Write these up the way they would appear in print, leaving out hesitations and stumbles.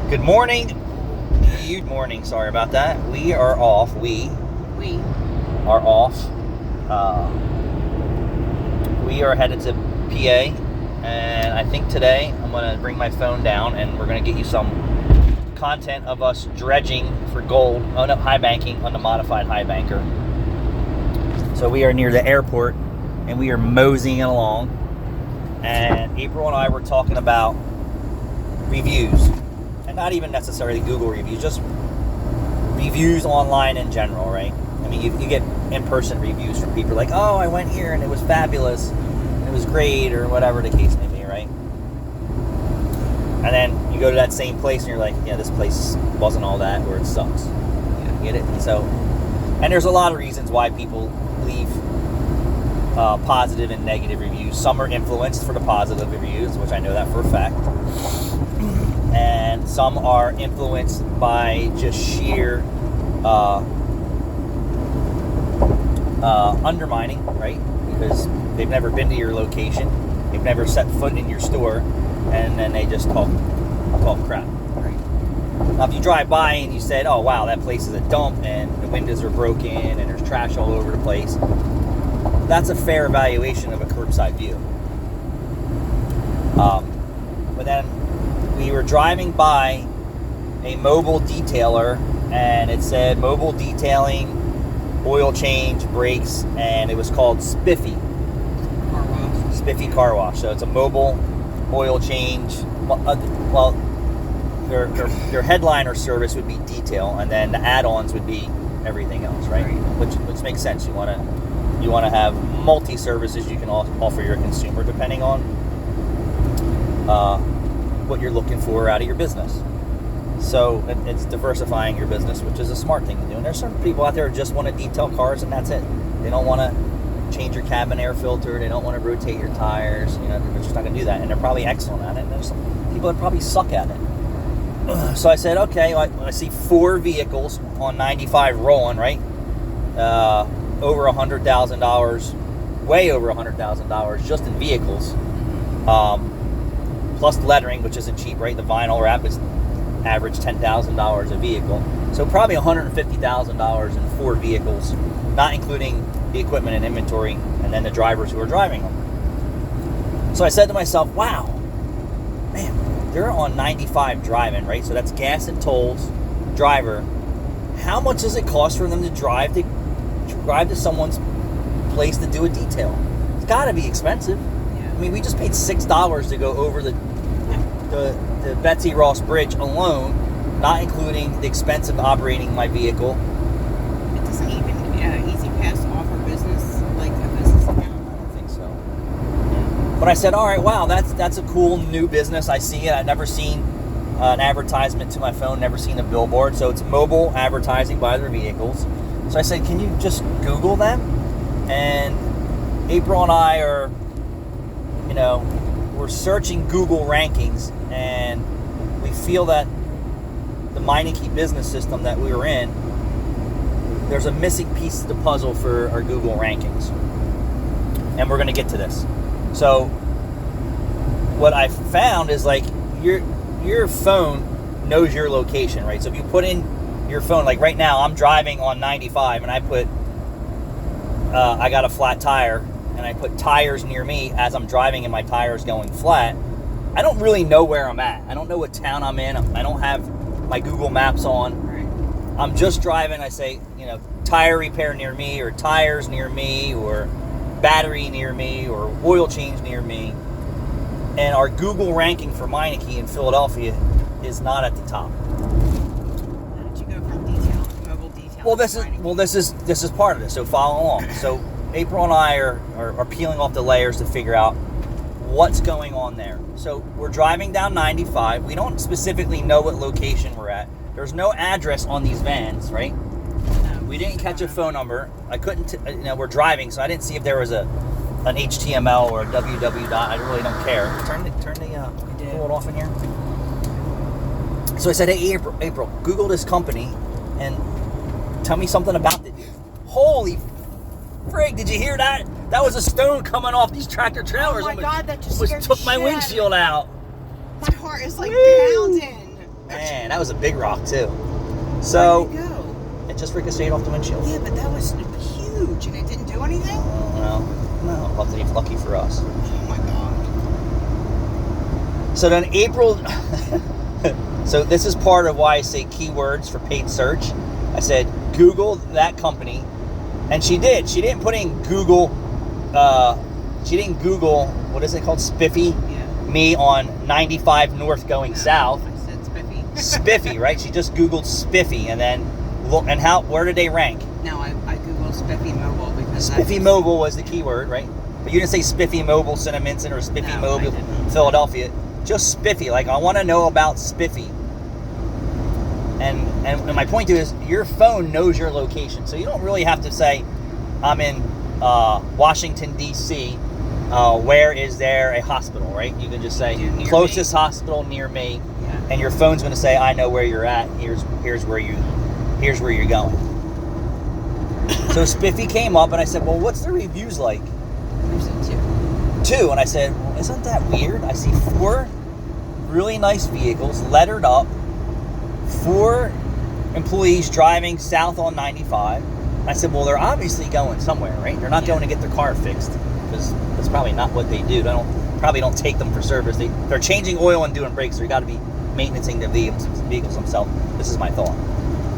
Good morning. Good morning. Sorry about that. We are off. We are off. We are headed to PA, and I think today I'm going to bring my phone down, and we're going to get you some content of us dredging for gold on high banking on the modified high banker. So we are near the airport, and we are moseying along. And April and I were talking about reviews. Not even necessarily Google reviews, just reviews online in general, right? I mean, you get in-person reviews from people like, oh, I went here and it was fabulous, and it was great, or whatever the case may be, right? And then you go to that same place and you're like, yeah, this place wasn't all that, or it sucks. Yeah, get it? And there's a lot of reasons why people leave positive and negative reviews. Some are influenced for the positive reviews, which I know that for a fact. And some are influenced by just sheer undermining, right? Because they've never been to your location, they've never set foot in your store, and then they just talk crap, right? Now, if you drive by and you said, "Oh wow, that place is a dump, and the windows are broken, and there's trash all over the place," that's a fair evaluation of a curbside view. But then we were driving by a mobile detailer, and it said mobile detailing, oil change, brakes, and it was called Spiffy Car wash. Spiffy Car Wash. So it's a mobile oil change. Well, their headliner service would be detail, and then the add-ons would be everything else, right? Which makes sense. You want to have multi-services you can offer your consumer depending on what you're looking for out of your business. So it's diversifying your business, which is a smart thing to do. And there's some people out there who just want to detail cars, and that's it. They don't want to change your cabin air filter. They don't want to rotate your tires. They're just not going to do that. And they're probably excellent at it. And there's some people that probably suck at it. So I said, okay, I see 4 vehicles on 95 rolling, right? Over $100,000, way over $100,000 just in vehicles. Plus lettering, which isn't cheap, right? The vinyl wrap is average $10,000 a vehicle. So probably $150,000 in 4 vehicles, not including the equipment and inventory, and then the drivers who are driving them. So I said to myself, wow, man, they're on 95 driving, right? So that's gas and tolls, driver. How much does it cost for them to drive to someone's place to do a detail? It's got to be expensive. I mean, we just paid $6 to go over the Betsy Ross Bridge alone, not including the expense of operating my vehicle. It doesn't even Easy Pass offer business, like a business account? I don't think so. But I said, all right, wow, that's a cool new business. I see it. I've never seen an advertisement to my phone, never seen a billboard. So it's mobile advertising by their vehicles. So I said, can you just Google them? And April and I are... we're searching Google rankings, and we feel that the Meineke business system that we were in, there's a missing piece of the puzzle for our Google rankings. And we're going to get to this. So what I found is like your phone knows your location, right? So if you put in your phone, like right now I'm driving on 95 and I put I got a flat tire, and I put tires near me as I'm driving and my tire's going flat, I don't really know where I'm at. I don't know what town I'm in. I don't have my Google Maps on. Right. I'm just driving. I say, tire repair near me, or tires near me, or battery near me, or oil change near me. And our Google ranking for Meineke in Philadelphia is not at the top. How did you go from mobile detail? This is part of this. So follow along. So April and I are peeling off the layers to figure out what's going on there. So we're driving down 95. We don't specifically know what location we're at. There's no address on these vans, right? No, we didn't catch a phone number. I couldn't, we're driving, so I didn't see if there was an HTML or a www. I really don't care. Turn the pull it off in here. So I said, hey, April, Google this company and tell me something about it. Holy frig, did you hear that? That was a stone coming off these tractor trailers. Oh my God, that just took my windshield out. My heart is like pounding. Man. That was a big rock too. So Where'd it go? it just ricocheted off the windshield. Yeah, but that was huge, and it didn't do anything. No, lucky for us. Oh my god. So then April. So this is part of why I say keywords for paid search. I said Google that company, and she did. She didn't put in Google. She didn't Google, what is it called, Spiffy? Yeah. Me on 95 North going south. I said spiffy. Spiffy, right? She just Googled Spiffy, and then look, and where did they rank? No, I googled spiffy mobile because Spiffy Mobile was the keyword, right? But you didn't say Spiffy Mobile Cinnaminson or Spiffy No, I Mobile didn't. Philadelphia. Just Spiffy. Like, I want to know about Spiffy. And my point is, your phone knows your location, so you don't really have to say, I'm in Washington, D.C., where is there a hospital, right? You can just say, Near closest hospital near me, Yeah. and your phone's going to say, I know where you're at. Here's where you're going. So Spiffy came up, and I said, well, what's the reviews like? There's a 2. And I said, well, isn't that weird? I see 4 really nice vehicles, lettered up, 4 employees driving south on 95. I said, well, they're obviously going somewhere, right? They're not going to get their car fixed, because that's probably not what they do. They probably don't take them for service. They're changing oil and doing brakes. So you got to be maintaining the vehicles themselves. This is my thought.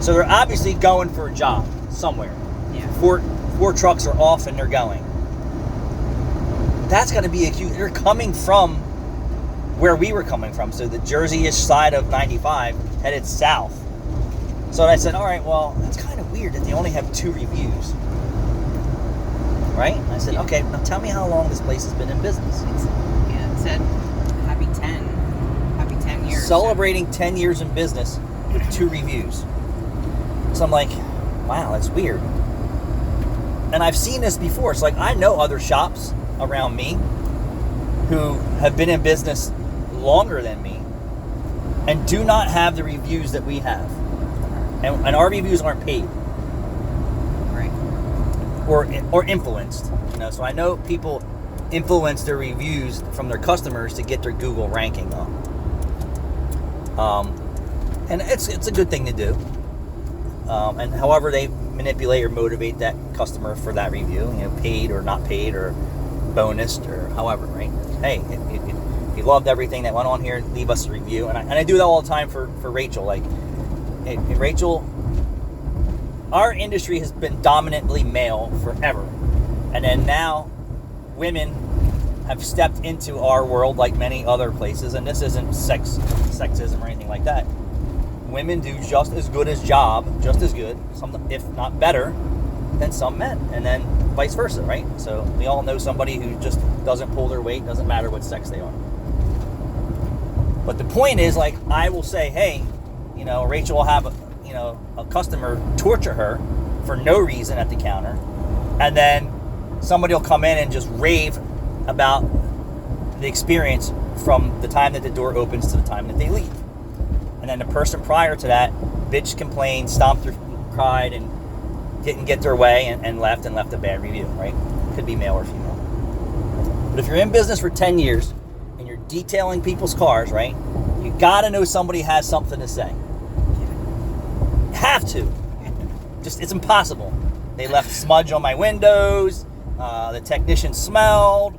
So they're obviously going for a job somewhere. Yeah. 4 trucks are off and they're going. That's going to be a huge. They're coming from where we were coming from, so the Jersey-ish side of 95 headed south. So I said, all right, well, that's kind of weird that they only have 2 reviews, right? I said, Yeah. okay, now tell me how long this place has been in business. It said happy 10 years. Celebrating 10 years in business with 2 reviews. So I'm like, wow, that's weird. And I've seen this before. It's like, I know other shops around me who have been in business longer than me and do not have the reviews that we have. And our reviews aren't paid. Right. Or influenced. So I know people influence their reviews from their customers to get their Google ranking up. And it's a good thing to do. And however they manipulate or motivate that customer for that review, paid or not paid or bonused or however, right? Hey, if you loved everything that went on here, leave us a review. And I do that all the time for Rachel. Like, hey, Rachel, our industry has been dominantly male forever. And then now women have stepped into our world like many other places. And this isn't sexism or anything like that. Women do just as good as some, if not better, than some men. And then vice versa, right? So we all know somebody who just doesn't pull their weight, doesn't matter what sex they are. But the point is, like, I will say, hey, Rachel will have a customer torture her for no reason at the counter, and then somebody will come in and just rave about the experience from the time that the door opens to the time that they leave. And then the person prior to that bitched, complained, stomped, cried, and didn't get their way and left a bad review, right? Could be male or female. But if you're in business for 10 years and you're detailing people's cars, right, you gotta know somebody has something to say. Have to. It's impossible. They left smudge on my windows, the technician smelled,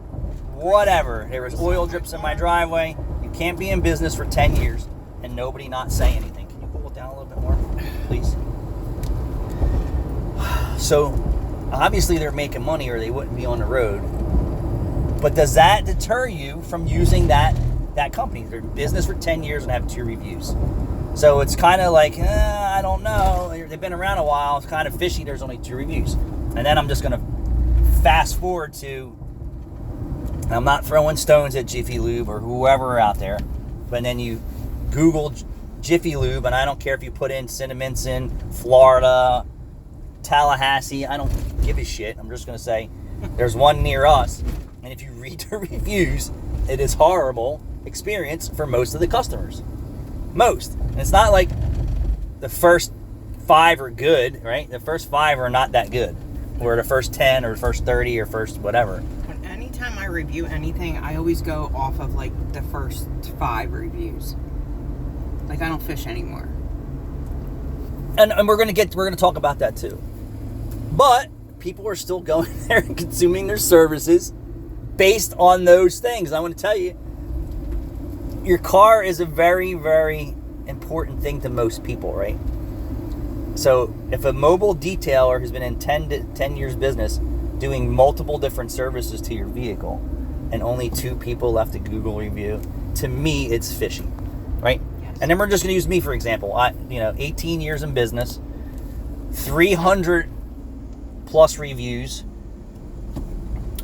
whatever. There was oil drips in my driveway. You can't be in business for 10 years and nobody not say anything. Can you pull it down a little bit more, please? So, obviously they're making money or they wouldn't be on the road. But does that deter you from using that company? They're in business for 10 years and have 2 reviews. So it's kind of like, I don't know. They've been around a while. It's kind of fishy. There's only 2 reviews. And then I'm just going to fast forward to, I'm not throwing stones at Jiffy Lube or whoever out there, but then you Google Jiffy Lube, and I don't care if you put in Cinnaminson, Florida, Tallahassee, I don't give a shit. I'm just going to say there's one near us. And if you read the reviews, it is horrible experience for most of the customers. Most. And it's not like the first 5 are good, right? The first 5 are not that good. Or the first 10 or first 30 or first whatever. Anytime I review anything, I always go off of like the first 5 reviews. Like, I don't fish anymore. And we're gonna talk about that too. But people are still going there and consuming their services based on those things. I want to tell you, your car is a very, very important thing to most people, right? So if a mobile detailer has been in 10 years business doing multiple different services to your vehicle and only 2 people left a Google review, to me it's fishy, right? Yes. And then we're just going to use me for example. 18 years in business, 300 plus reviews,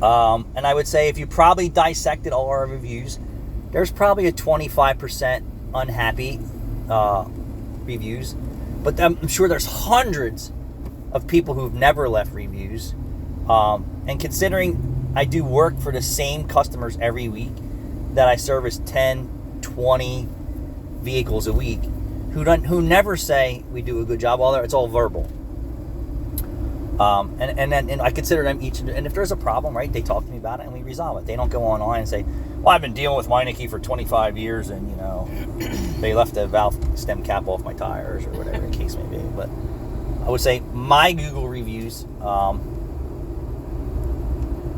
and I would say if you probably dissected all our reviews, there's probably a 25% unhappy reviews, but I'm sure there's hundreds of people who've never left reviews, and considering I do work for the same customers every week, that I service 10, 20 vehicles a week, who never say we do a good job, although it's all verbal. And I consider them each, and if there's a problem, right, they talk to me about it and we resolve it. They don't go online and say, well, I've been dealing with Meineke for 25 years and, they left the valve stem cap off my tires or whatever the case may be. But I would say my Google reviews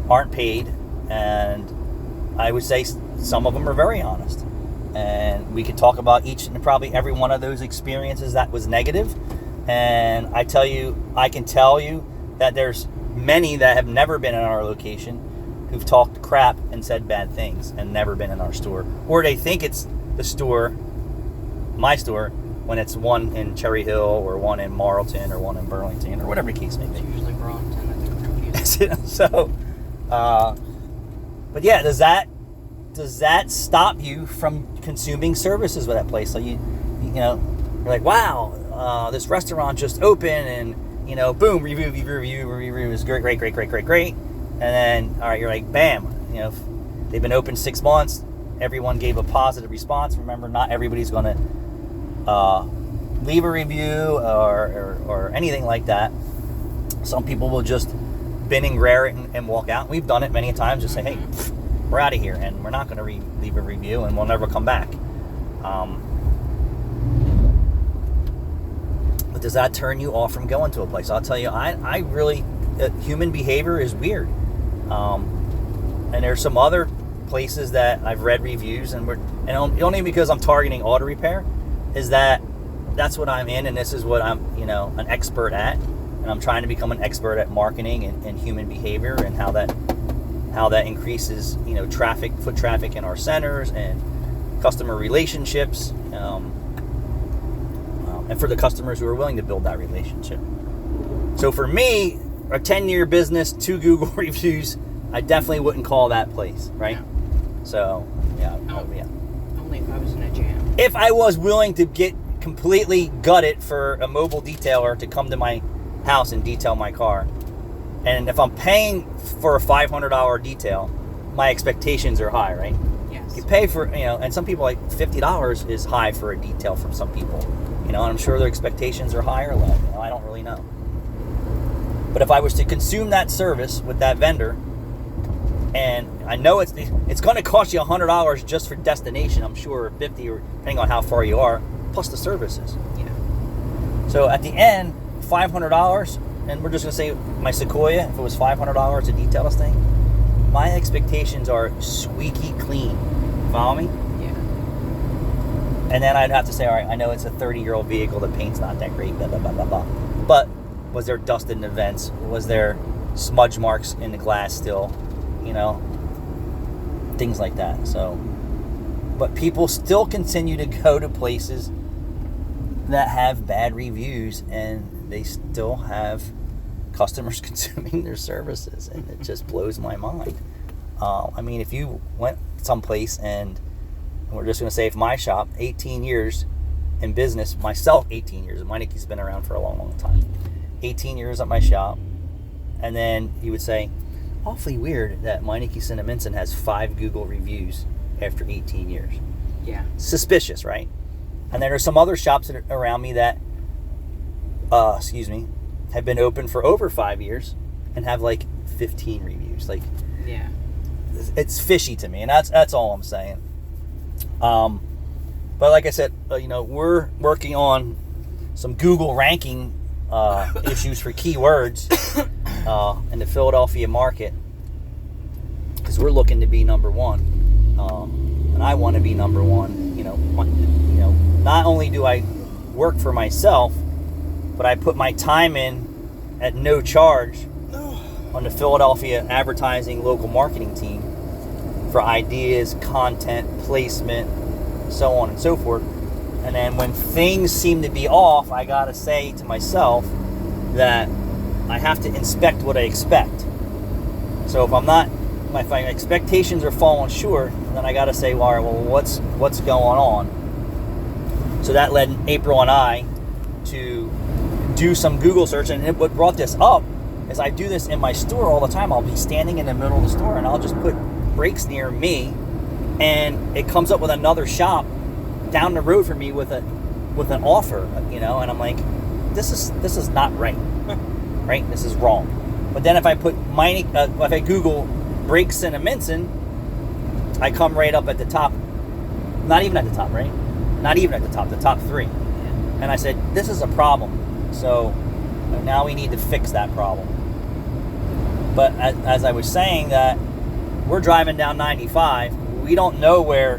aren't paid, and I would say some of them are very honest. And we could talk about each and probably every one of those experiences that was negative. And I can tell you that there's many that have never been in our location who've talked crap and said bad things and never been in our store. Or they think it's the store, my store, when it's one in Cherry Hill or one in Marlton or one in Burlington or whatever the case may be. It's usually Burlington that they're confused. So, but yeah, does that stop you from consuming services with that place? So you're like, wow, this restaurant just opened, and boom, review is great. And then, all right, you're like, bam, they've been open 6 months. Everyone gave a positive response. Remember, not everybody's going to leave a review or anything like that. Some people will just bin and glare it and walk out. We've done it many times. Just say, hey, we're out of here, and we're not going to leave a review, and we'll never come back. But does that turn you off from going to a place? I'll tell you, I really, human behavior is weird. And there's some other places that I've read reviews, and only because I'm targeting auto repair, is that's what I'm in, and this is what I'm, an expert at, and I'm trying to become an expert at marketing and human behavior and how that increases, foot traffic in our centers and customer relationships, and for the customers who are willing to build that relationship. So for me, a 10-year business, 2 Google reviews, I definitely wouldn't call that place, right? No. So, yeah. Only if I was in a jam. If I was willing to get completely gutted for a mobile detailer to come to my house and detail my car, and if I'm paying for a $500 detail, my expectations are high, right? Yes. You pay for, and some people, like $50 is high for a detail from some people, and I'm sure their expectations are high or low. I don't really know. But if I was to consume that service with that vendor, and I know it's going to cost you $100 just for destination, I'm sure, $50, or depending on how far you are, plus the services. Yeah. So at the end, $500, and we're just going to say my Sequoia, if it was $500 to detail this thing, my expectations are squeaky clean. Follow me? Yeah. And then I'd have to say, all right, I know it's a 30-year-old vehicle, the paint's not that great, blah, blah, blah, blah, blah. But was there dust in the vents? Was there smudge marks in the glass still? Things like that. So, but people still continue to go to places that have bad reviews, and they still have customers consuming their services, and it just blows my mind. If you went someplace, and we're just going to say, if my shop, 18 years in business, myself 18 years, Meineke's been around for a long, long time, 18 years at my shop, and then you would say, awfully weird that Meineke Cinnaminson has 5 Google reviews after 18 years. Yeah. Suspicious, right? And then there's some other shops that are around me that, have been open for over 5 years and have like 15 reviews. Like, yeah, it's fishy to me, and that's all I'm saying. But like I said, we're working on some Google ranking issues for keywords in the Philadelphia market, because we're looking to be number one, and I want to be number one. Not only do I work for myself, but I put my time in at no charge on the Philadelphia advertising local marketing team for ideas, content, placement, so on and so forth. And then when things seem to be off, I gotta say to myself that I have to inspect what I expect. So if my expectations are falling short, then I gotta say, well, what's going on? So that led April and I to do some Google search, and what brought this up is I do this in my store all the time. I'll be standing in the middle of the store and I'll just put brakes near me, and it comes up with another shop down the road for me with an offer, and I'm like, this is not right, right? This is wrong. But then if I put if I Google brakes in Minson, I come right up at the top. Not even at the top, right? Not even at the top. The top three. And I said, this is a problem. So now we need to fix that problem. But as I was saying, that we're driving down 95. We don't know where.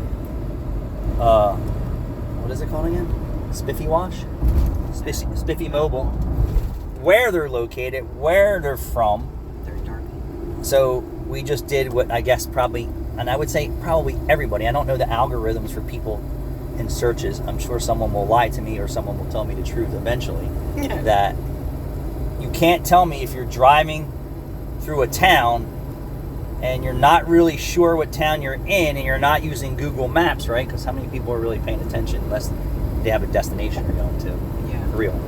What is it called again? Spiffy Wash? Spiffy Mobile. Where they're located, where they're from. They're dark. So we just did what I guess probably, and I would say probably everybody. I don't know the algorithms for people in searches. I'm sure someone will lie to me or someone will tell me the truth eventually. Yeah. That you can't tell me if you're driving through a town and you're not really sure what town you're in and you're not using Google Maps, right? Because how many people are really paying attention unless they have a destination they're going to? Yeah. For real.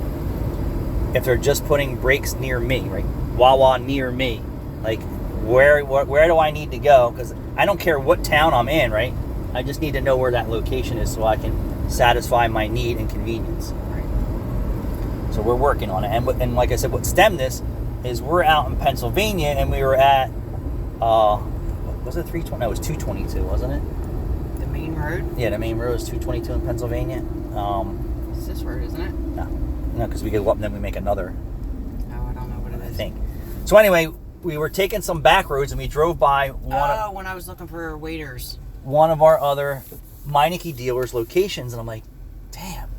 If they're just putting brakes near me, right? Wawa near me. Like, where do I need to go? Because I don't care what town I'm in, right? I just need to know where that location is so I can satisfy my need and convenience. Right. So we're working on it. And like I said, what stemmed this is we're out in Pennsylvania and we were at, was it 320? No, it was 222, wasn't it? The main road? Yeah, the main road is 222 in Pennsylvania. It's this road, isn't it? No, because we go up and then we make another. Oh, I don't know what it is. I think. So anyway, we were taking some back roads and we drove by when I was looking for waiters. One of our other Meineke dealers' locations, and I'm like, damn,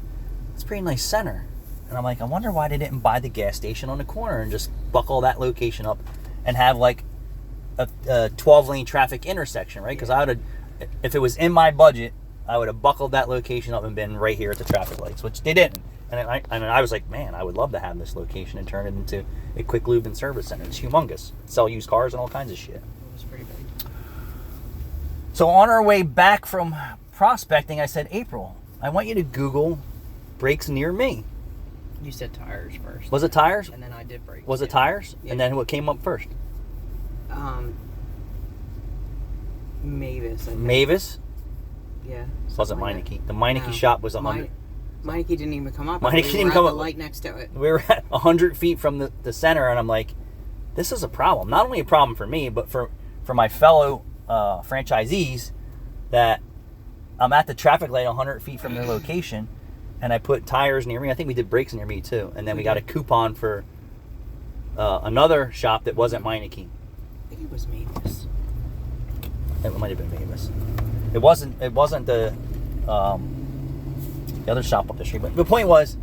it's a pretty nice center. And I'm like, I wonder why they didn't buy the gas station on the corner and just buckle that location up and have like a 12-lane traffic intersection, right? Because I would have, if it was in my budget, I would have buckled that location up and been right here at the traffic lights, which they didn't. And I was like, man, I would love to have this location and turn it into a quick lube and service center. It's humongous. Sell used cars and all kinds of shit. It was pretty big. So on our way back from prospecting, I said, April, I want you to Google brakes near me. You said tires first. Was it tires? And then I did brakes. Was it tires? Yeah. And then what came up first? Mavis. I think. Mavis? Yeah. Wasn't like Meineke. The Meineke No. shop was 100. Meineke didn't even come up. Meineke didn't come The up. light next to it. We were at 100 feet from the center, and I'm like, this is a problem. Not only a problem for me, but for my fellow franchisees, that I'm at the traffic light 100 feet from their location, and I put tires near me. I think we did brakes near me too. And then we got a coupon for another shop that wasn't Meineke. I think it was Mavis. It might have been Mavis. It wasn't the other shop up the street. But the point was,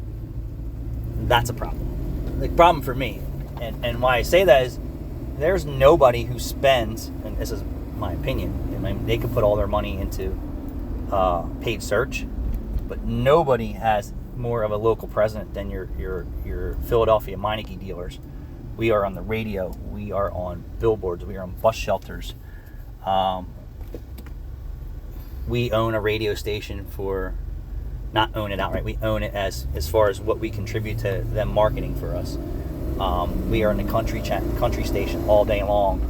that's a problem. The problem for me, and why I say that is, there's nobody who spends, and this is my opinion, I mean, they could put all their money into paid search, but nobody has more of a local presence than your Philadelphia Meineke dealers. We are on the radio. We are on billboards. We are on bus shelters. We own a radio station for, not own it outright, we own it as far as what we contribute to them marketing for us. We are in the country station all day long.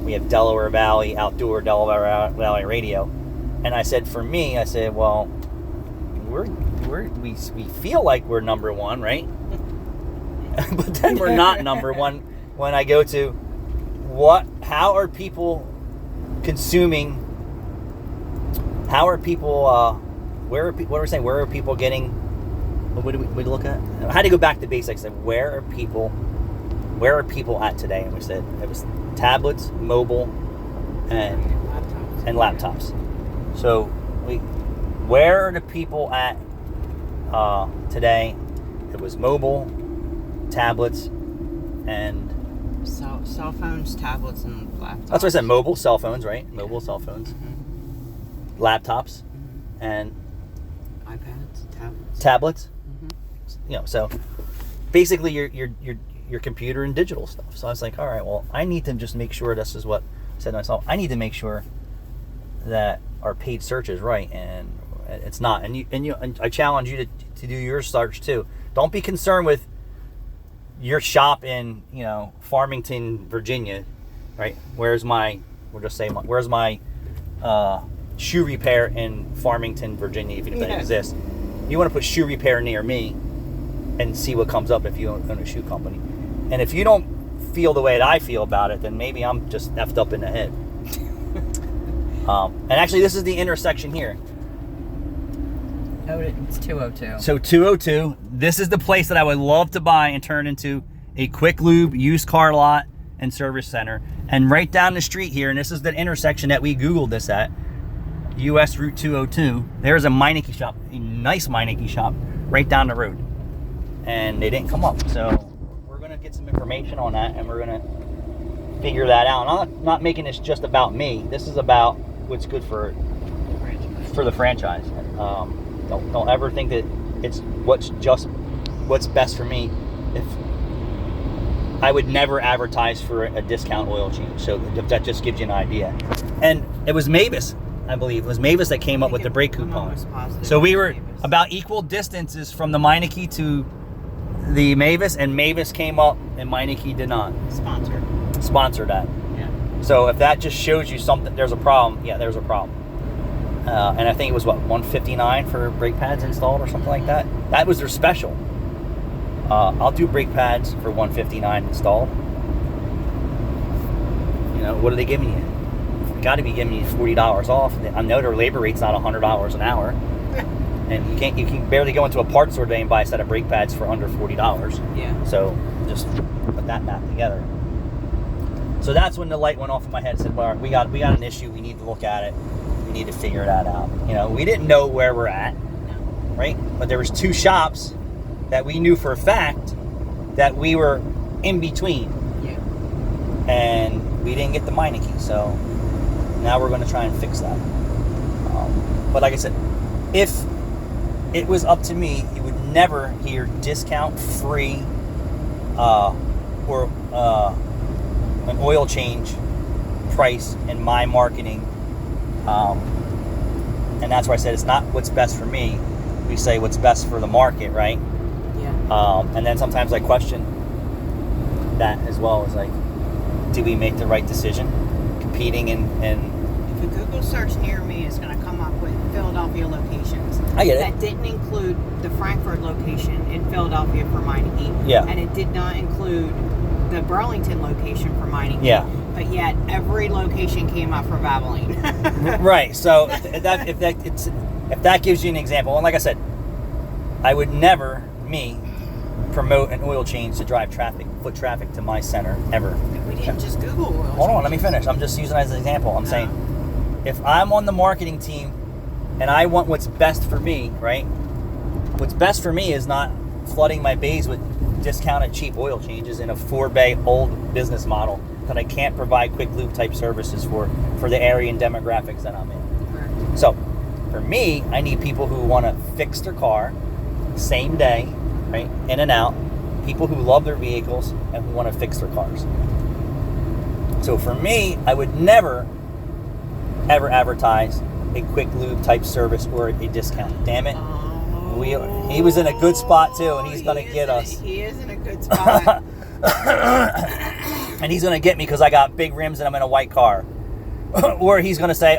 We have Delaware Valley, outdoor Delaware Valley radio. And I said, for me, well, we feel like we're number one, right? But then we're not number one when I go to how are people consuming, how are people what are we saying? Where are people getting? What did we look at? I had to go back to basics. Like, where are people at today? And we said it was tablets, mobile, and laptops. So where are the people at today? It was mobile, tablets, and cell phones, tablets, and laptops. That's what I said. Mobile, cell phones, right? Mobile, cell phones, laptops, and iPads, tablets. So basically your computer and digital stuff. So I was like, all right, well, I need to just make sure this is what I said to myself. I need to make sure that our paid search is right, and it's not. And I challenge you to do your search too. Don't be concerned with your shop in Farmington, Virginia, right? Where's my shoe repair in Farmington, Virginia, even if that exists. You want to put shoe repair near me and see what comes up if you own a shoe company. And if you don't feel the way that I feel about it, then maybe I'm just effed up in the head. And actually, this is the intersection here. Oh, it's 202. So 202, this is the place that I would love to buy and turn into a quick lube, used car lot, and service center. And right down the street here, and this is the intersection that we Googled this at, US Route 202, there's a Meineke shop, a nice Meineke shop, right down the road. And they didn't come up. So we're going to get some information on that, and we're going to figure that out. And I'm not making this just about me. This is about what's good for the franchise. Don't ever think that it's what's best for me. If I would never advertise for a discount oil change, so that just gives you an idea. And it was Mavis, I believe. It was Mavis that came up with the brake coupon. So we were about equal distances from the Meineke to the Mavis, and Mavis came up and Meineke did not. Sponsor that. Yeah. So if that just shows you something, there's a problem. Yeah, there's a problem. And I think it was $159 for brake pads installed or something like that. That was their special. I'll do brake pads for $159 installed. What are they giving you? Got to be giving you $40 off. I know their labor rate's not $100 an hour, and you can barely go into a parts store today and buy a set of brake pads for under $40. Yeah. So just put that math together. So that's when the light went off in my head and said, well, we got an issue. We need to look at it. We need to figure that out. We didn't know where we're at, right? But there was 2 shops that we knew for a fact that we were in between. Yeah. And we didn't get the Meineke, so now we're going to try and fix that. But like I said, if it was up to me, you would never hear discount free or an oil change price in my marketing. And that's why I said it's not what's best for me. We say what's best for the market, right? Yeah. And then sometimes I question that as well. As like, do we make the right decision competing in If a Google search near me is going to come up with Philadelphia locations. I get it. That didn't include the Frankfurt location in Philadelphia for Meineke. Yeah. And it did not include the Burlington location for Meineke. Yeah. But yet every location came up for Valvoline. Right. So if that gives you an example, and like I said, I would never promote an oil change to drive foot traffic to my center ever. We didn't just Google oil changes. Hold on, let me finish. I'm just using it as an example. I'm saying if I'm on the marketing team and I want what's best for me, right? What's best for me is not flooding my bays with discounted cheap oil changes in a 4-bay old business model that I can't provide quick lube type services for the area and demographics that I'm in. Right. So for me, I need people who want to fix their car same day, right? In and out. People who love their vehicles and who want to fix their cars. So for me, I would never ever advertise a quick lube type service or a discount. Damn it. He was in a good spot too, and he's going to get us. He is in a good spot. And he's going to get me because I got big rims and I'm in a white car. Or he's going to say,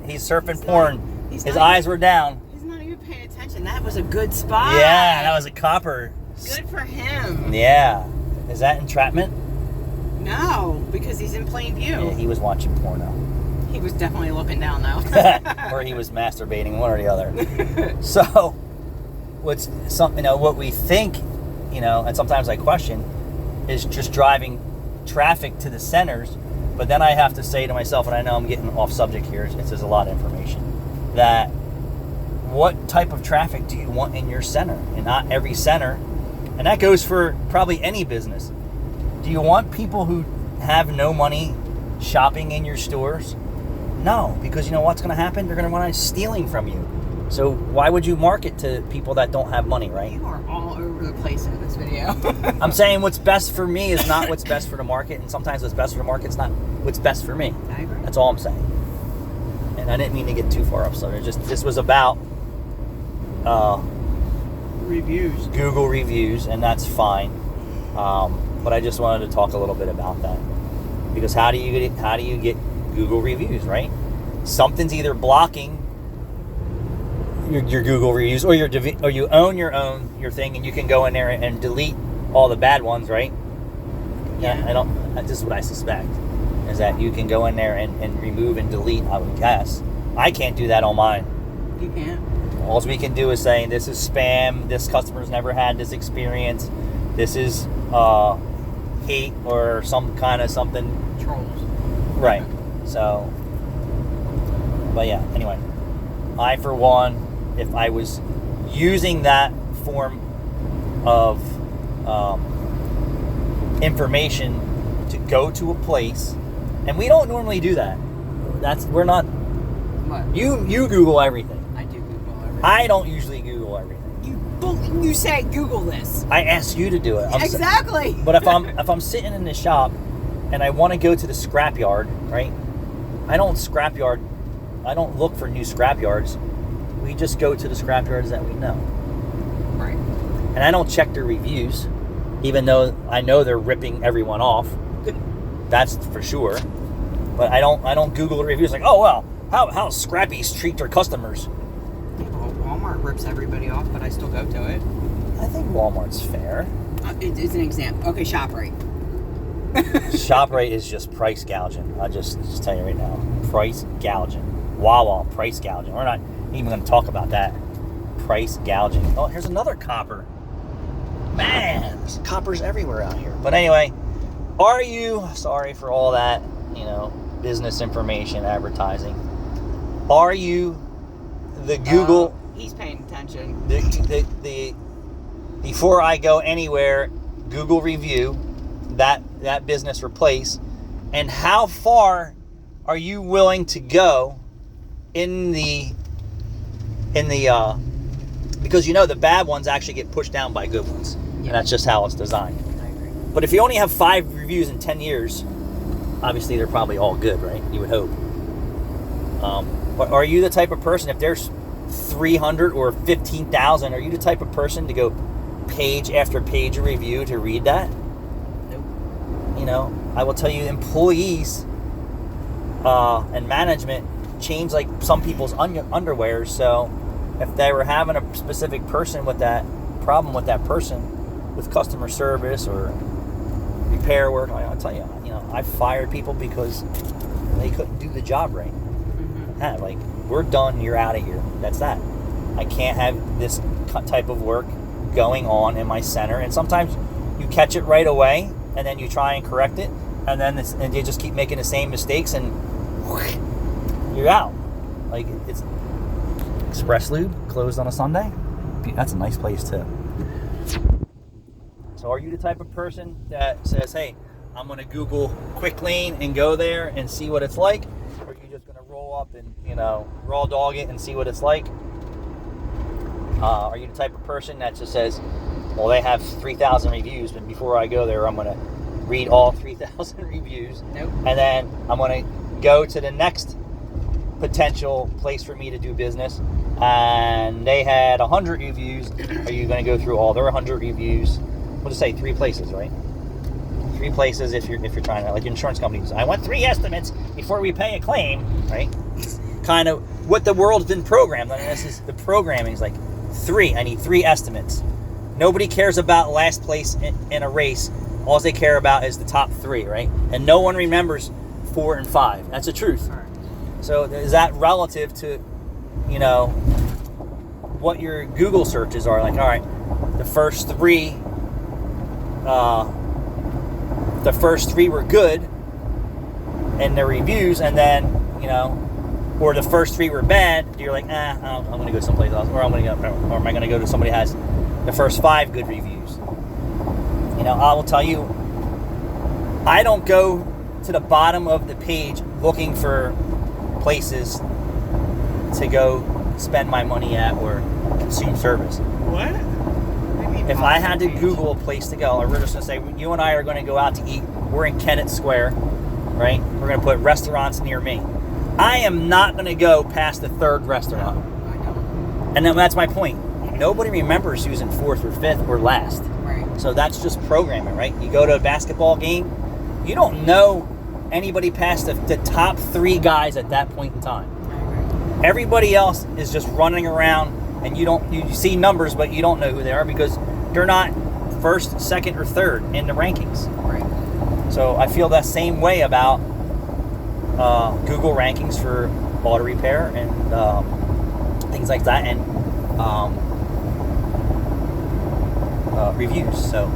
he's surfing porn. His eyes were down. He's not even paying attention. That was a good spot. Yeah, that was a copper. Good for him. Yeah. Is that entrapment? No, because he's in plain view. Yeah, he was watching porno. He was definitely looking down though. Or he was masturbating, one or the other. So, what's something, what we think, and sometimes I question, is just driving traffic to the centers. But then I have to say to myself, and I know I'm getting off subject here, it's just a lot of information, that what type of traffic do you want in your center? And not every center, and that goes for probably any business. Do you want people who have no money shopping in your stores? No, because you know what's going to happen? They're going to want to stealing from you. So why would you market to people that don't have money, right? You are all over the place in this video. I'm saying what's best for me is not what's best for the market, and sometimes what's best for the market is not what's best for me. I agree. That's all I'm saying. And I didn't mean to get too far up, so this was about reviews. Google reviews, and that's fine. But I just wanted to talk a little bit about that, because how do you get Google reviews, right? Something's either blocking your Google reviews, or you own your thing, and you can go in there and delete all the bad ones, right? Yeah. This is what I suspect, is that you can go in there and remove and delete, I would guess. I can't do that on mine. You can't. All we can do is saying this is spam, this customer's never had this experience, this is hate or some kind of something. Trolls. Right. So, but yeah, anyway. I, for one, if I was using that form of information to go to a place, and we don't normally do that. We're not. What? You Google everything. I do Google everything. I don't usually Google everything. You say Google this. I ask you to do it. Exactly. But if I'm sitting in the shop and I want to go to the scrapyard, right? I don't look for new scrapyards. We just go to the scrapyards that we know. Right. And I don't check their reviews, even though I know they're ripping everyone off. That's for sure. But I don't Google the reviews like, oh well, how Scrappy's treat their customers. Yeah, well, Walmart rips everybody off, but I still go to it. I think Walmart's fair. It's an example. Okay, ShopRite. ShopRite is just price gouging. I'll just tell you right now. Price gouging. Wawa, price gouging. We're not even going to talk about that. Price gouging. Oh, here's another copper. Man, there's coppers everywhere out here. But anyway, sorry for all that, business information, advertising. Are you the Google... he's paying attention. The before I go anywhere, Google review that business or place, and how far are you willing to go in the because the bad ones actually get pushed down by good ones. Yeah. And that's just how it's designed. I agree. But if you only have 5 reviews in 10 years, obviously they're probably all good, right? You would hope. But are you the type of person, if there's 300 or 15,000, are you the type of person to go page after page of review to read that? Nope. I will tell you, employees and management change like some people's underwear. So if they were having a specific person with that problem with that person with customer service or repair work, I'll tell you, I fired people because they couldn't do the job right. Mm-hmm. We're done, you're out of here. That's that. I can't have this type of work going on in my center. And sometimes you catch it right away, and then you try and correct it, and then you just keep making the same mistakes, and you're out. It's Express Lube closed on a Sunday. That's a nice place too. So are you the type of person that says, hey, I'm going to Google Quick Lane and go there and see what it's like? Or are you just going to roll up and, raw dog it and see what it's like? Are you the type of person that just says, well, they have 3,000 reviews, but before I go there, I'm going to read all 3,000 reviews. Nope. And then I'm going to go to the next potential place for me to do business, and they had 100 reviews. Are you going to go through all their 100 reviews? We'll just say 3 places, right? 3 places if you're trying to, like insurance companies. I want 3 estimates before we pay a claim, right? Kind of what the world's been programmed. The programming is like 3. I need 3 estimates. Nobody cares about last place in a race. All they care about is the top 3, right? And no one remembers 4 and 5. That's the truth. Right. So is that relative to, you know, what your Google searches are? Like, all right, the first three were good in the reviews, and then, you know, or the first three were bad. You're like, I'm going to go someplace else, or am I going to go to somebody who has the first 5 good reviews? You know, I will tell you, I don't go to the bottom of the page looking for places to go spend my money at or consume service. What? If I had to Google a place to go, or we're just going to say, you and I are going to go out to eat. We're in Kennett Square, right? We're going to put restaurants near me. I am not going to go past the 3rd restaurant. I don't. And then that's my point. Nobody remembers who's in 4th or 5th or last. Right. So that's just programming, right? You go to a basketball game, you don't know anybody past the top 3 guys at that point in time. Right. Everybody else is just running around, and you see numbers, but you don't know who they are because they're not 1st, 2nd, or 3rd in the rankings. Right. So I feel that same way about Google rankings for auto repair and things like that, and reviews. So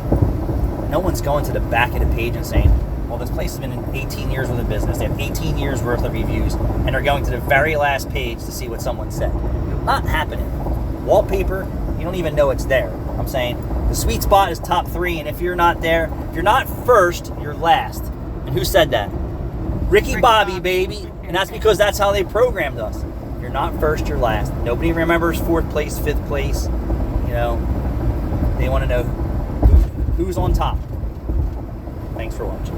no one's going to the back of the page and saying, well, this place has been in 18 years with a business. They have 18 years worth of reviews, and they're going to the very last page to see what someone said. Not happening. Wallpaper, you don't even know it's there. I'm saying the sweet spot is top 3, and if you're not there, if you're not first, you're last. And who said that? Ricky Bobby, baby. And that's because that's how they programmed us. If you're not first, you're last. Nobody remembers 4th place, 5th place. You know, they want to know who's on top. Thanks for watching.